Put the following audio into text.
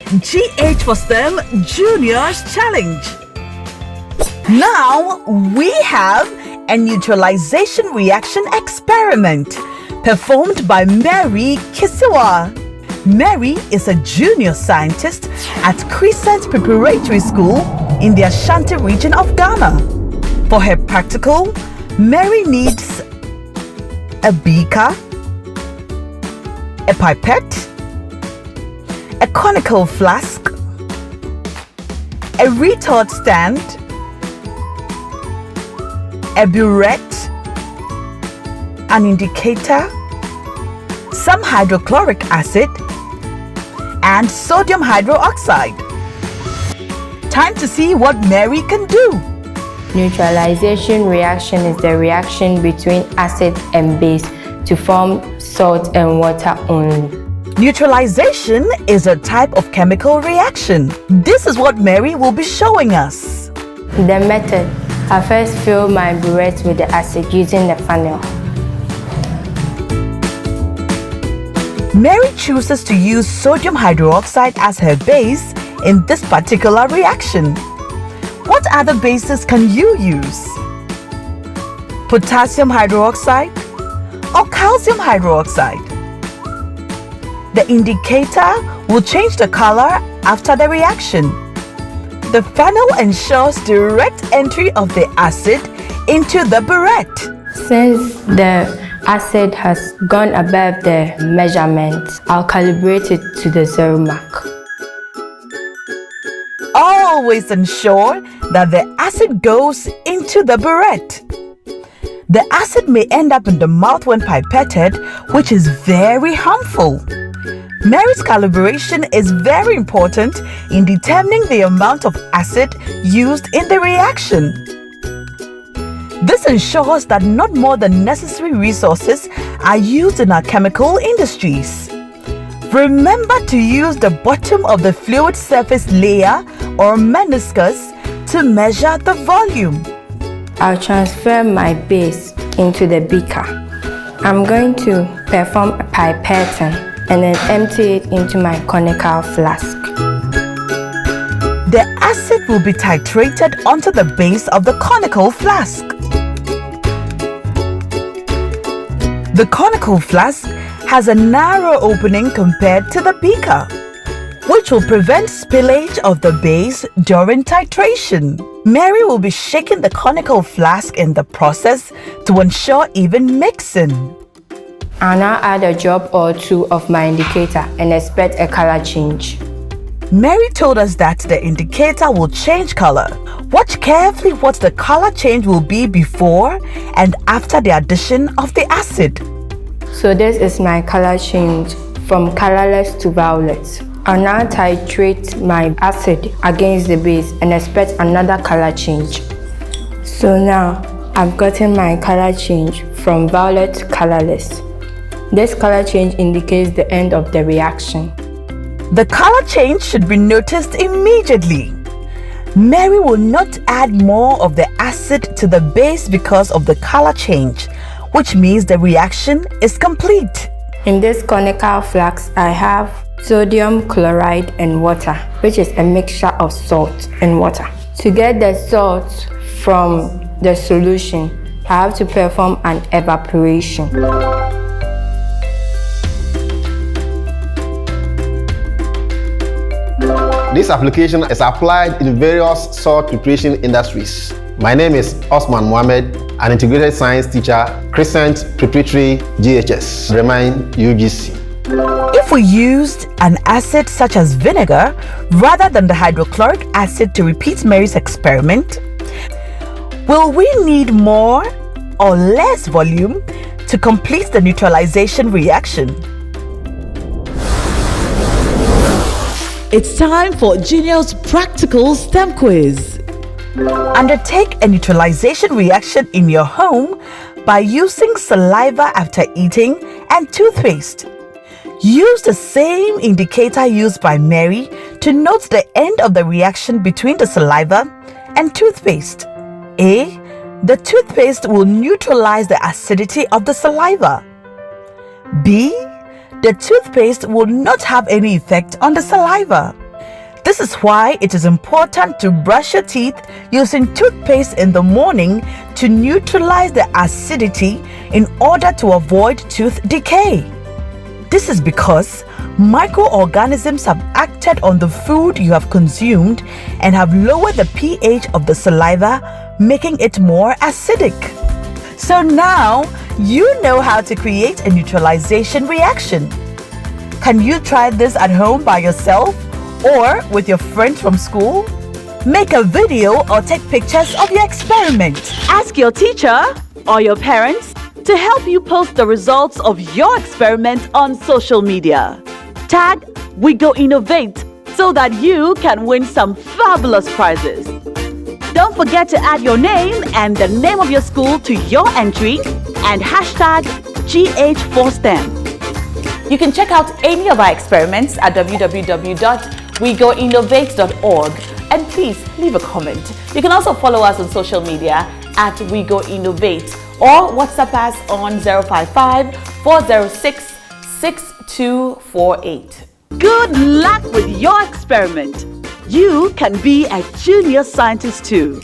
GH for STEM Juniors Challenge. Now we have a neutralization reaction experiment performed by Mary KISSIWAA. Mary is a junior scientist at CRESCENT Preparatory School in the Ashanti region of Ghana. For her practical, Mary needs a beaker, a pipette, a conical flask, a retort stand, a burette, an indicator, some hydrochloric acid, and sodium hydroxide. Time to see what Mary can do. Neutralization reaction is the reaction between acid and base to form salt and water only. Neutralization is a type of chemical reaction. This is what Mary will be showing us. The method: I first fill my burette with the acid using the funnel. Mary chooses to use sodium hydroxide as her base in this particular reaction. What other bases can you use? Potassium hydroxide or calcium hydroxide? The indicator will change the color after the reaction. The funnel ensures direct entry of the acid into the burette. Since the acid has gone above the measurement, I'll calibrate it to the 0 mark. Always ensure that the acid goes into the burette. The acid may end up in the mouth when pipetted, which is very harmful. Mary's calibration is very important in determining the amount of acid used in the reaction. This ensures that not more than necessary resources are used in our chemical industries. Remember to use the bottom of the fluid surface layer or meniscus to measure the volume. I'll transfer my base into the beaker. I'm going to perform a pipetting and then empty it into my conical flask. The acid will be titrated onto the base of the conical flask. The conical flask has a narrow opening compared to the beaker, which will prevent spillage of the base during titration. Mary will be shaking the conical flask in the process to ensure even mixing. I'll now add a drop or two of my indicator and expect a color change. Mary told us that the indicator will change color. Watch carefully what the color change will be before and after the addition of the acid. So this is my color change from colorless to violet. I'll now titrate my acid against the base and expect another color change. So now I've gotten my color change from violet to colorless. This color change indicates the end of the reaction. The color change should be noticed immediately. Mary will not add more of the acid to the base because of the color change, which means the reaction is complete. In this conical flask, I have sodium chloride and water, which is a mixture of salt and water. To get the salt from the solution, I have to perform an evaporation. This application is applied in various salt preparation industries. My name is Osman Mohammed, an integrated science teacher, CRESCENT Preparatory GHS, Bremen UGC. If we used an acid such as vinegar rather than the hydrochloric acid to repeat Mary's experiment, will we need more or less volume to complete the neutralization reaction? It's time for Juneos Practical STEM Quiz. Undertake a neutralization reaction in your home by using saliva after eating and toothpaste. Use the same indicator used by Mary to note the end of the reaction between the saliva and toothpaste. A. The toothpaste will neutralize the acidity of the saliva. B. The toothpaste will not have any effect on the saliva. This is why it is important to brush your teeth using toothpaste in the morning to neutralize the acidity in order to avoid tooth decay. This is because microorganisms have acted on the food you have consumed and have lowered the pH of the saliva, making it more acidic. So now you know how to create a neutralization reaction. Can you try this at home by yourself or with your friends from school? Make a video or take pictures of your experiment. Ask your teacher or your parents to help you post the results of your experiment on social media. Tag We Go Innovate so that you can win some fabulous prizes. Don't forget to add your name and the name of your school to your entry and hashtag GH4STEM. You can check out any of our experiments at www.wegoinnovate.org and please leave a comment. You can also follow us on social media at We Go Innovate or WhatsApp us on 055-406-6248. Good luck with your experiment. You can be a junior scientist too.